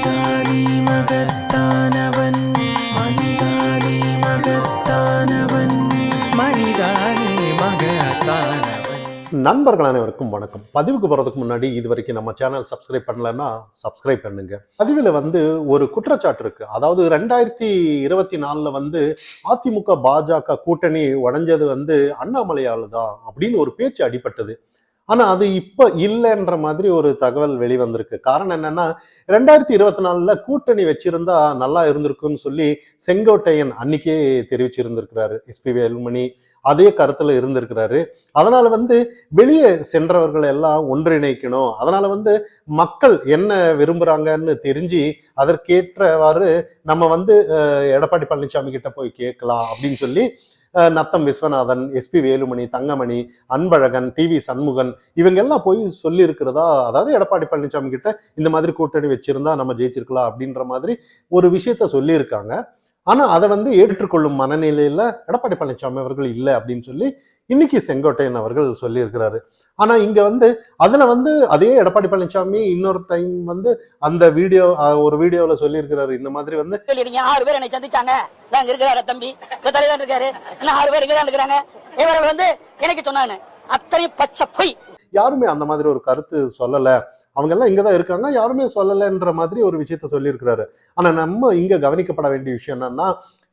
மனிதானே மகத்தானவன், மனிதானே மகத்தானவன், மனிதானே மகத்தானவன். நண்பர்கள் அனைவருக்கும் வணக்கம். பதிவுக்கு போறதுக்கு முன்னாடி இது வரைக்கும் நம்ம சேனல் சப்ஸ்கிரைப் பண்ணலன்னா சப்ஸ்கிரைப் பண்ணுங்க. பதிவில் ஒரு குற்றச்சாட்டு இருக்கு. அதாவது 2024 அதிமுக பாஜக கூட்டணி உடைஞ்சது அண்ணாமலையால தான் அப்படின்னு ஒரு பேச்சு அடிபட்டது. ஆனா அது இப்ப இல்லைன்ற மாதிரி ஒரு தகவல் வெளிவந்திருக்கு. காரணம் என்னன்னா 2024 கூட்டணி வச்சிருந்தா நல்லா இருந்திருக்குன்னு சொல்லி செங்கோட்டையன் அன்னைக்கே தெரிவிச்சிருந்திருக்கிறாரு. எஸ்பி வேலுமணி அதே கருத்துல இருந்திருக்கிறாரு. அதனால வெளியே சென்றவர்கள் எல்லாம் ஒன்றிணைக்கணும். அதனால மக்கள் என்ன விரும்புறாங்கன்னு தெரிஞ்சு அதற்கேற்றவாறு நம்ம எடப்பாடி பழனிசாமி கிட்ட போய் கேட்கலாம் அப்படின்னு சொல்லி நத்தம் விஸ்வநாதன், எஸ்பி வேலுமணி, தங்கமணி, அன்பழகன், டிவி சண்முகன் இவங்க எல்லாம் போய் சொல்லி இருக்கிறதா, அதாவது எடப்பாடி பழனிசாமி கிட்ட இந்த மாதிரி கூட்டணி வச்சிருந்தா நம்ம ஜெயிச்சிருக்கலாம் அப்படின்ற மாதிரி ஒரு விஷயத்த சொல்லியிருக்காங்க. ஆனா அதை ஏற்றுக்கொள்ளும் மனநிலையில எடப்பாடி பழனிசாமி அவர்கள் இல்லை அப்படின்னு சொல்லி இன்னைக்கு செங்கோட்டையன் அவர்கள் சொல்லி இருக்கிறாரு. ஆனா இங்க அதுல அதே எடப்பாடி பழனிசாமி இன்னொரு டைம் அந்த வீடியோ ஒரு வீடியோல சொல்லி இருக்கிறாரு. இந்த மாதிரி 6 பேர் என்னை சந்திச்சாங்க, இருக்கிறாரு தம்பி தலைவர் இருக்காரு, 6 பேர் இருக்கிறாங்க, இவர்கள் எனக்கு சொன்னாங்க. அத்தனை பச்சை பொய். யாருமே அந்த மாதிரி ஒரு கருத்து சொல்லல, அவங்க எல்லாம் இங்கதான் இருக்காங்க, யாருமே சொல்லலைன்ற மாதிரி ஒரு விஷயத்த சொல்லி இருக்கிறாரு. ஆனா நம்ம இங்க கவனிக்கப்பட வேண்டிய விஷயம் என்னன்னா,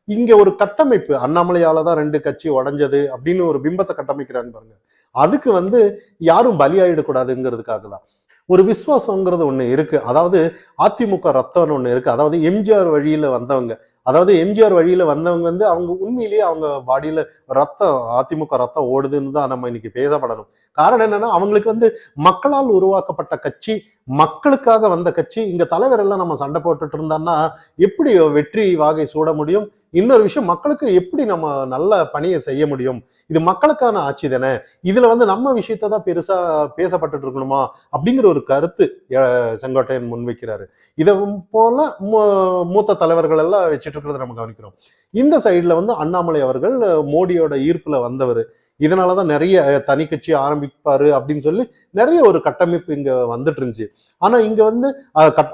இங்க ஒரு கட்டமைப்பு அண்ணாமலையால தான் 2 கட்சி உடைஞ்சது அப்படின்னு ஒரு பிம்பத்தை கட்டமைக்கிறாங்க பாருங்க. அதுக்கு யாரும் பலியாயிடக்கூடாதுங்கிறதுக்காக தான் ஒரு விசுவாசங்கிறது ஒண்ணு இருக்கு. அதாவது அதிமுக ரத்தம்னு ஒண்ணு இருக்கு. அதாவது எம்ஜிஆர் வழியில வந்தவங்க, அதாவது எம்ஜிஆர் வழியில வந்தவங்க அவங்க உண்மையிலேயே அவங்க பாடியில ரத்தம், அதிமுக ரத்தம் ஓடுதுன்னு தான் நம்ம இன்னைக்கு பேசப்படணும். காரணம் என்னன்னா, அவங்களுக்கு மக்களால் உருவாக்கப்பட்ட கட்சி, மக்களுக்காக வந்த கட்சி. இங்க தலைவர் எல்லாம் நம்ம சண்டை போட்டுட்டு இருந்தான்னா எப்படி வெற்றி வாகை சூட முடியும்? இன்னொரு விஷயம், மக்களுக்கு எப்படி நம்ம நல்ல பணியை செய்ய முடியும்? இது மக்களுக்கான ஆட்சி தானே, இதுல நம்ம விஷயத்த தான் பெருசா பேசப்பட்டு இருக்கணுமா அப்படிங்கிற ஒரு கருத்து செங்கோட்டையன் முன்வைக்கிறாரு. இதை போல மூத்த தலைவர்கள் எல்லாம் வச்சுட்டு இருக்கிறத நம்ம கவனிக்கிறோம். இந்த சைட்ல அண்ணாமலை அவர்கள் மோடியோட ஈர்ப்புல வந்தவர். இதனாலதான் நிறைய தனி கட்சி ஆரம்பிப்பாரு அப்படின்னு சொல்லி நிறைய ஒரு கட்டமைப்பு இங்க வந்துட்டு இருந்துச்சு. ஆனா இங்க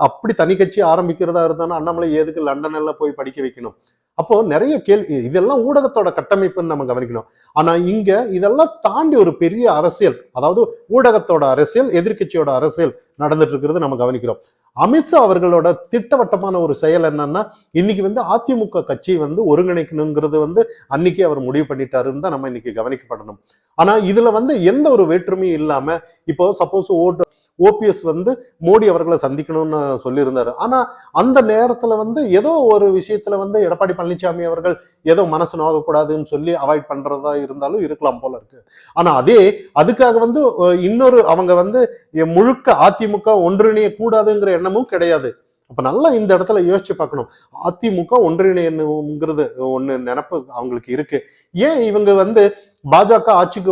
அப்படி தனி கட்சி ஆரம்பிக்கிறதா இருந்தாலும் அண்ணாமலை எதுக்கு லண்டன் எல்லாம் போய் படிக்க வைக்கணும்? அப்போ நிறைய கேள்வி, இதெல்லாம் ஊடகத்தோட கட்டமைப்புன்னு நம்ம கவனிக்கணும். ஆனா இங்க இதெல்லாம் தாண்டி ஒரு பெரிய அரசியல், அதாவது ஊடகத்தோட அரசியல், எதிர்கட்சியோட அரசியல் நடந்துட்டு இருக்கிறது நம்ம கவனிக்கிறோம். அமித்ஷா அவர்களோட திட்டவட்டமான ஒரு செயல் என்னன்னா, இன்னைக்கு அதிமுக கட்சி ஒருங்கிணைக்கணுங்கிறது அன்னைக்கே அவர் முடிவு பண்ணிட்டாருன்னு தான் நம்ம இன்னைக்கு கவனிக்கப்படணும். ஆனா இதுல எந்த ஒரு வேற்றுமையும் இல்லாம, இப்போ சப்போஸ் ஓபிஎஸ் மோடி அவர்களை சந்திக்கணும்னு சொல்லியிருந்தாரு. ஆனா அந்த நேரத்துல ஏதோ ஒரு விஷயத்துல எடப்பாடி பழனிசாமி அவர்கள் ஏதோ மனசு நோகக்கூடாதுன்னு சொல்லி அவாய்ட் பண்றதா இருந்தாலும் இருக்கலாம் போல இருக்கு. ஆனா அதுக்காக இன்னொரு அவங்க முழுக்க அதிமுக ஒன்றிணைய கூடாதுங்கிற எண்ணமும் கிடையாது. அப்ப நல்லா இந்த இடத்துல யோசிச்சு பார்க்கணும். அதிமுக ஒன்றிணையணுங்கிறது ஒண்ணு நினைப்பு அவங்களுக்கு இருக்கு. ஏன் இவங்க பாஜக ஆட்சிக்கு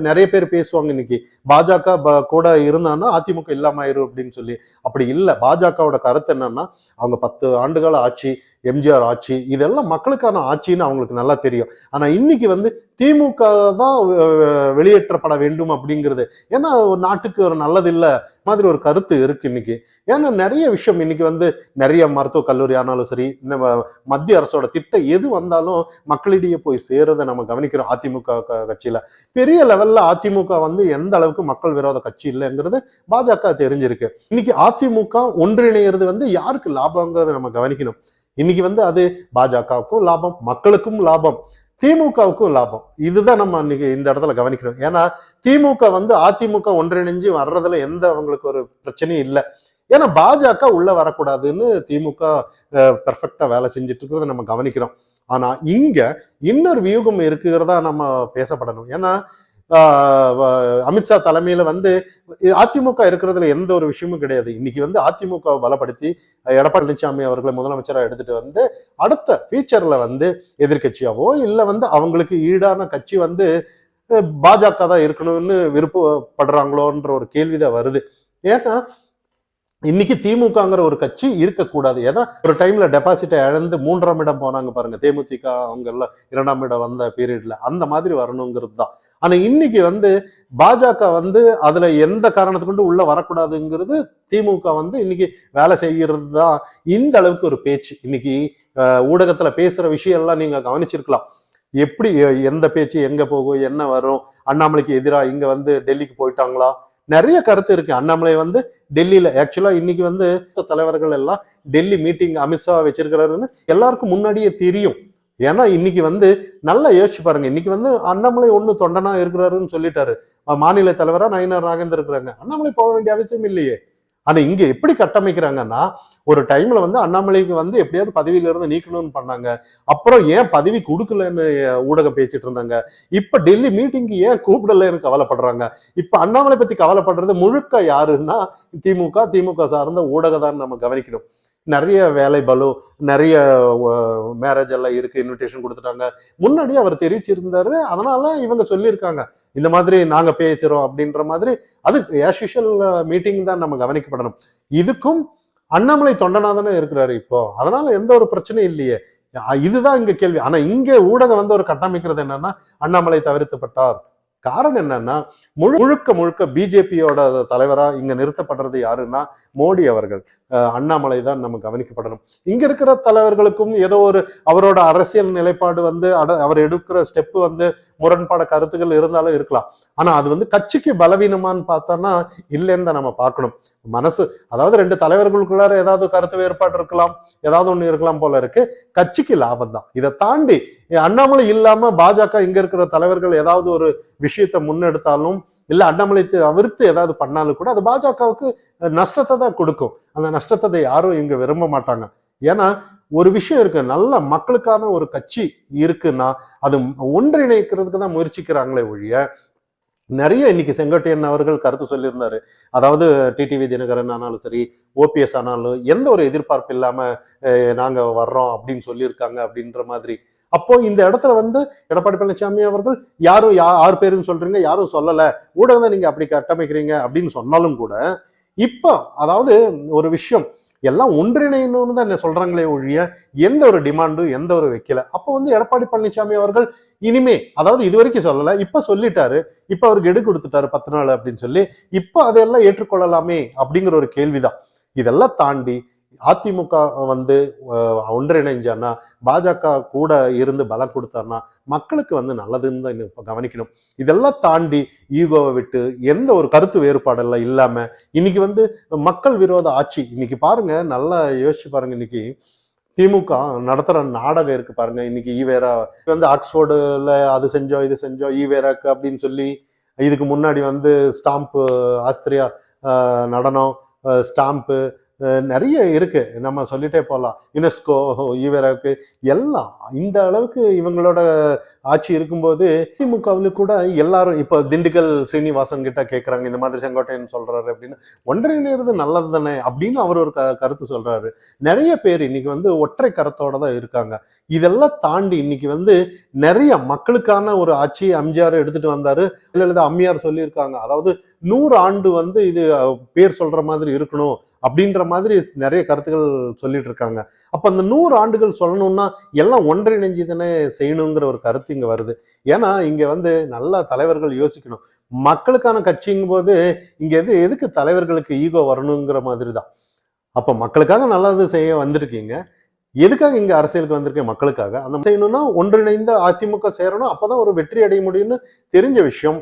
நிறைய பேர் பேசுவாங்க, இன்னைக்கு பாஜக கூட இருந்தான்னா அதிமுக இல்லாம ஆயிரும் அப்படின்னு சொல்லி. அப்படி இல்லை. பாஜகவோட கருத்து என்னன்னா, அவங்க 10 ஆண்டுகால ஆட்சி, எம்ஜிஆர் ஆட்சி, இதெல்லாம் மக்களுக்கான ஆட்சின்னு அவங்களுக்கு நல்லா தெரியும். ஆனா இன்னைக்கு திமுக தான் வெளியேற்றப்பட வேண்டும் அப்படிங்கிறது, ஏன்னா ஒரு நாட்டுக்கு ஒரு நல்லது இல்லை மாதிரி ஒரு கருத்து இருக்கு இன்னைக்கு. ஏன்னா நிறைய விஷயம் இன்னைக்கு நிறைய மருத்துவக் கல்லூரி ஆனாலும் சரி, இந்த மத்திய அரசோட திட்டம் எது வந்தாலும் மக்களிடையே போய் சேரதை நம்ம கவனிக்கிறோம். அதிமுக கட்சியில பெரிய லெவல்ல அதிமுக எந்த அளவுக்கு மக்கள் விரோத கட்சி இல்லைங்கிறது பாஜக தெரிஞ்சிருக்கு. இன்னைக்கு அதிமுக ஒன்றிணைகிறது யாருக்கு லாபங்கிறத நம்ம கவனிக்கணும். இன்னைக்கு அது பாஜகவுக்கும் லாபம், மக்களுக்கும் லாபம், திமுகவுக்கும் லாபம். இதுதான் நம்ம இன்னைக்கு இந்த இடத்துல கவனிக்கணும். ஏன்னா திமுக அதிமுக ஒன்றிணைஞ்சு வர்றதுல எந்த அவங்களுக்கு ஒரு பிரச்சனையும் இல்லை. ஏன்னா பாஜக உள்ள வரக்கூடாதுன்னு திமுக பெர்ஃபெக்டா வேலை செஞ்சுட்டு இருக்கிறத நம்ம கவனிக்கிறோம். ஆனா இங்க இன்னொரு வியூகம் இருக்குகிறதா நம்ம பேசப்படணும். ஏன்னா அமித்ஷா தலைமையில அதிமுக இருக்கிறதுல எந்த ஒரு விஷயமும் கிடையாது. இன்னைக்கு அதிமுக பலப்படுத்தி எடப்பாடி பழனிசாமி அவர்களை முதலமைச்சரா எடுத்துட்டு அடுத்த ஃபியூச்சர்ல எதிர்கட்சியாவோ இல்ல அவங்களுக்கு ஈடான கட்சி பாஜக தான் இருக்கணும்னு விருப்பப்படுறாங்களோன்ற ஒரு கேள்விதான் வருது. ஏன்னா இன்னைக்கு திமுகங்கிற ஒரு கட்சி இருக்கக்கூடாது. ஏன்னா ஒரு டைம்ல டெபாசிட்டை இழந்து 3ஆம் இடம் போனாங்க பாருங்க. தேமுதிக அவங்க எல்லாம் 2ஆம் இடம் வந்த பீரியட்ல அந்த மாதிரி வரணுங்கிறது தான். ஆனா இன்னைக்கு பாஜக அதுல எந்த காரணத்தை கொண்டு உள்ள வரக்கூடாதுங்கிறது திமுக இன்னைக்கு வேலை செய்யறது தான். இந்த அளவுக்கு ஒரு பேச்சு இன்னைக்கு ஊடகத்துல பேசுற விஷயம் எல்லாம் நீங்க கவனிச்சிருக்கலாம். எப்படி எந்த பேச்சு எங்க போகும், என்ன வரும், அண்ணாமலைக்கு எதிராக இங்க டெல்லிக்கு போயிட்டாங்களா, நிறைய கருத்து இருக்கு. அண்ணாமலை டெல்லியில ஆக்சுவலா இன்னைக்கு தலைவர்கள் எல்லாம் டெல்லி மீட்டிங் அமித்ஷா வச்சிருக்கிறாருன்னு எல்லாருக்கும் முன்னாடியே தெரியும். ஏன்னா இன்னைக்கு நல்லா யோசிச்சு பாருங்க. இன்னைக்கு அண்ணாமலை தொண்டனா இருக்கிறாருன்னு சொல்லிட்டாரு. மாநில தலைவரா நயினார் நாகேந்தர் இருக்கிறாங்க. அண்ணாமலை போக வேண்டிய அவசியம் இல்லையே. ஆனா இங்க எப்படி கட்டமைக்கிறாங்கன்னா, ஒரு டைம்ல அண்ணாமலைக்கு எப்படியாவது பதவியில இருந்து நீக்கணும்னு பண்ணாங்க. அப்புறம் ஏன் பதவி கொடுக்கலன்னு ஊடகம் பேசிட்டு இருந்தாங்க. இப்ப டெல்லி மீட்டிங்கு ஏன் கூப்பிடலன்னு கவலைப்படுறாங்க. இப்ப அண்ணாமலை பத்தி கவலைப்படுறது முழுக்க யாருன்னா திமுக சார்ந்த ஊடகம் தான் நம்ம கவனிக்கணும். நிறைய வேலை பலு, நிறைய மேரேஜ் எல்லாம் இருக்கு, இன்விடேஷன் கொடுத்துட்டாங்க. முன்னாடி அவர் தெரிவிச்சிருந்தாரு. அதனால இவங்க சொல்லியிருக்காங்க இந்த மாதிரி நாங்க பேசுறோம் அப்படின்ற மாதிரி. அது ஆஸ் யூஷுவல் மீட்டிங் தான் நம்ம கவனிக்கப்படணும். இதுக்கும் அண்ணாமலை தொண்டனா தானே இருக்கிறாரு இப்போ. அதனால எந்த ஒரு பிரச்சனையும் இல்லையே. இதுதான் இங்க கேள்வி. ஆனா இங்க ஊடகம் ஒரு கட்டமைக்கிறது என்னன்னா, அண்ணாமலை தவிர்த்துப்பட்டார். காரணம் என்னன்னா, முழுக்க பிஜேபியோட தலைவரா இங்க நிறுத்தப்படுறது யாருன்னா மோடி அவர்கள். அண்ணாமலை தான் நம்ம கவனிக்கப்படணும். இங்க இருக்கிற தலைவர்களுக்கும் ஏதோ ஒரு அவரோட அரசியல் நிலைப்பாடு அவர் எடுக்கிற ஸ்டெப் முரண்பாட கருத்துக்கள் இருந்தாலும் இருக்கலாம். ஆனா அது கட்சிக்கு பலவீனமான்னு பார்த்தோம்னா இல்லைன்னு தான் நம்ம பார்க்கணும். மனசு அதாவது 2 தலைவர்களுக்குள்ளார ஏதாவது கருத்து வேறுபாடு இருக்கலாம், ஏதாவது ஒண்ணு இருக்கலாம் போல இருக்கு. கட்சிக்கு லாபம் தான். இதை தாண்டி அண்ணாமலை இல்லாம பாஜக இங்க இருக்கிற தலைவர்கள் ஏதாவது ஒரு விஷயத்தை முன்னெடுத்தாலும் இல்ல அண்ணாமலை தவிர்த்து ஏதாவது பண்ணாலும் கூட அது பாஜகவுக்கு நஷ்டத்தை தான் கொடுக்கும். அந்த நஷ்டத்தை யாரும் இங்க விரும்ப மாட்டாங்க. ஏன்னா ஒரு விஷயம் இருக்கு, நல்ல மக்களுக்கான ஒரு கட்சி இருக்குன்னா அது ஒன்றிணைக்கிறதுக்கு தான் முயற்சிக்கிறாங்களே ஒழிய, நிறைய இன்னைக்கு செங்கோட்டையன் அவர்கள் கருத்து சொல்லியிருந்தாரு. அதாவது டிடிவி தினகரன் ஆனாலும் சரி, ஓபிஎஸ் ஆனாலும் எந்த ஒரு எதிர்பார்ப்பு இல்லாம நாங்க வர்றோம் அப்படின்னு சொல்லியிருக்காங்க அப்படின்ற மாதிரி. அப்போ இந்த இடத்துல எடப்பாடி பழனிசாமி அவர்கள் யாரும் 6 பேருன்னு சொல்றீங்க, யாரும் சொல்லல, ஊடகம் தான் நீங்க அப்படி கட்டமைக்கிறீங்க அப்படின்னு சொன்னாலும் கூட இப்போ அதாவது ஒரு விஷயம் எல்லாம் ஒன்றிணைன்னு தான் என்ன சொல்றாங்களே ஒழிய எந்த ஒரு டிமாண்டும் எந்த ஒரு வைக்கல. அப்போ எடப்பாடி பழனிசாமி அவர்கள் இனிமே அதாவது இது வரைக்கும் சொல்லல, இப்ப சொல்லிட்டாரு, இப்ப அவருக்கு எடு கொடுத்துட்டாரு 10 நாள் அப்படின்னு சொல்லி, இப்ப அதையெல்லாம் ஏற்றுக்கொள்ளலாமே அப்படிங்கிற ஒரு கேள்விதான். இதெல்லாம் தாண்டி அதிமுக ஒன்றிணைஞ்சான்னா, பாஜக கூட இருந்து பலம் கொடுத்தாருன்னா மக்களுக்கு நல்லதுன்னு தான் இப்ப கவனிக்கணும். இதெல்லாம் தாண்டி ஈகோவை விட்டு எந்த ஒரு கருத்து வேறுபாடெல்லாம் இல்லாம இன்னைக்கு மக்கள் விரோத ஆட்சி. இன்னைக்கு பாருங்க, நல்லா யோசிச்சு பாருங்க. இன்னைக்கு திமுக நடத்துற நாடகம் இருக்கு பாருங்க. இன்னைக்கு ஈவேரா ஆக்ஸ்போர்டுல அது செஞ்சோம் இது செஞ்சோம் ஈவேராக்கு அப்படின்னு சொல்லி, இதுக்கு முன்னாடி ஸ்டாம்ப் ஆஸ்திரியா நடனம், ஸ்டாம்ப்பு நிறைய இருக்கு, நம்ம சொல்லிட்டே போகலாம். யுனெஸ்கோ ஈவேராவுக்கு எல்லாம் இந்த அளவுக்கு இவங்களோட ஆட்சி இருக்கும்போது திமுகவில் கூட எல்லாரும் இப்போ திண்டுக்கல் சீனிவாசன் கிட்ட கேட்குறாங்க, இந்த மாதிரி செங்கோட்டையன் சொல்றாரு அப்படின்னு. ஒன்றிணைறது நல்லது தானே அப்படின்னு அவர் ஒரு கருத்து சொல்றாரு. நிறைய பேர் இன்னைக்கு ஒற்றை கருத்தோட தான் இருக்காங்க. இதெல்லாம் தாண்டி இன்னைக்கு நிறைய மக்களுக்கான ஒரு ஆட்சி எம்ஜிஆர் எடுத்துட்டு வந்தாரு. இல்ல அம்மையார் சொல்லியிருக்காங்க, அதாவது 100 ஆண்டு இது பேர் சொல்ற மாதிரி இருக்கணும் அப்படின்ற மாதிரி நிறைய கருத்துக்கள் சொல்லிட்டு இருக்காங்க. அப்ப அந்த 100 ஆண்டுகள் சொல்லணும்னா எல்லாம் ஒன்றிணைஞ்சு தானே செய்யணுங்கிற ஒரு கருத்து இங்க வருது. ஏன்னா இங்க நல்ல தலைவர்கள் யோசிக்கணும். மக்களுக்கான கட்சிங்கும் போது இங்க எதுக்கு தலைவர்களுக்கு ஈகோ வரணுங்கிற மாதிரி தான். அப்ப மக்களுக்காக நல்லது செய்ய வந்திருக்கீங்க, எதுக்காக இங்க அரசியலுக்கு வந்திருக்கேன்? மக்களுக்காக. அந்த செய்யணும்னா ஒன்றிணைந்த அதிமுக சேரணும், அப்பதான் ஒரு வெற்றி அடைய முடியும்னு தெரிஞ்ச விஷயம்.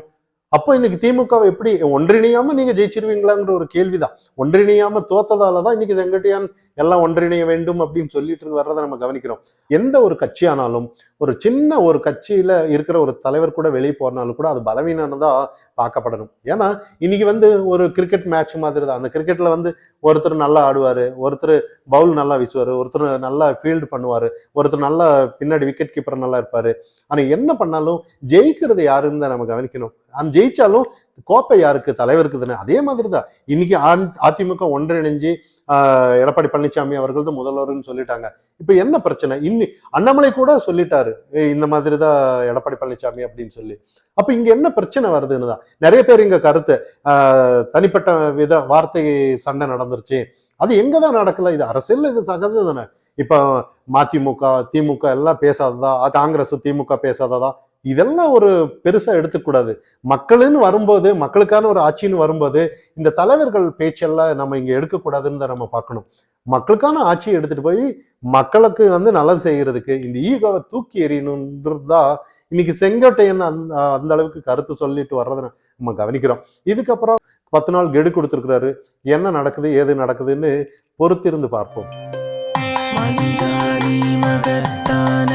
அப்போ இன்னைக்கு திமுகவை எப்படி ஒன்றிணையாம நீங்க ஜெயிச்சிருவீங்களாங்கிற ஒரு கேள்விதான். ஒன்றிணையாம தோத்ததாலதான் இன்னைக்கு செங்கோட்டையான் எல்லாம் ஒன்றிணைய வேண்டும் அப்படின்னு சொல்லிட்டு வர்றதை நம்ம கவனிக்கிறோம். எந்த ஒரு கட்சியானாலும் ஒரு சின்ன ஒரு கட்சியில இருக்கிற ஒரு தலைவர் கூட வெளியே போனாலும் கூட அது பலவீனம்தான் பார்க்கப்படணும். ஏன்னா இன்னைக்கு ஒரு கிரிக்கெட் மேட்ச் மாதிரி தான். அந்த கிரிக்கெட்ல ஒருத்தர் நல்லா ஆடுவாரு, ஒருத்தர் பவுல் நல்லா வீசுவாரு, ஒருத்தர் நல்லா ஃபீல்டு பண்ணுவாரு, ஒருத்தர் நல்லா பின்னாடி விக்கெட் கீப்பர் நல்லா இருப்பாரு. ஆனா என்ன பண்ணாலும் ஜெயிக்கிறது யாருன்னு தான் நம்ம கவனிக்கணும். ஜெயிச்சாலும் கோப்பை யாருக்கு? தலைவருக்கு தானே. அதே மாதிரி தான் இன்னைக்கு அதிமுக ஒன்றிணைஞ்சு எடப்பாடி பழனிசாமி அவர்கள் தான் முதல்வர்னு சொல்லிட்டாங்க. இப்ப என்ன பிரச்சனை? அண்ணாமலை கூட சொல்லிட்டாரு இந்த மாதிரி தான் எடப்பாடி பழனிசாமி அப்படின்னு சொல்லி. அப்ப இங்க என்ன பிரச்சனை வருதுன்னு தான் நிறைய பேர் இங்க கருத்து தனிப்பட்ட வார்த்தை சண்டை நடந்துருச்சு. அது எங்கதான் நடக்கல? இது அரசியல், இது சகஜம் தானே. இப்ப மதிமுக திமுக எல்லாம் பேசாததா, காங்கிரஸ் திமுக பேசாததா, இதெல்லாம் ஒரு பெருசா எடுத்துக்கூடாது. மக்கள்னு வரும்போது, மக்களுக்கான ஒரு ஆட்சின்னு வரும்போது இந்த தலைவர்கள் பேச்செல்லாம் நம்ம இங்க எடுக்கக்கூடாதுன்னு தான் நம்ம பார்க்கணும். மக்களுக்கான ஆட்சியை எடுத்துட்டு போய் மக்களுக்கு நல்லது செய்யறதுக்கு இந்த ஈகோவை தூக்கி எறியணுன்றதுதான் இன்னைக்கு செங்கோட்டையன் அந்த அளவுக்கு கருத்து சொல்லிட்டு வர்றதை நம்ம கவனிக்கிறோம். இதுக்கப்புறம் 10 நாள் கெடு கொடுத்துருக்கிறாரு. என்ன நடக்குது ஏது நடக்குதுன்னு பொறுத்திருந்து பார்ப்போம். மனிதானி மகத்தான்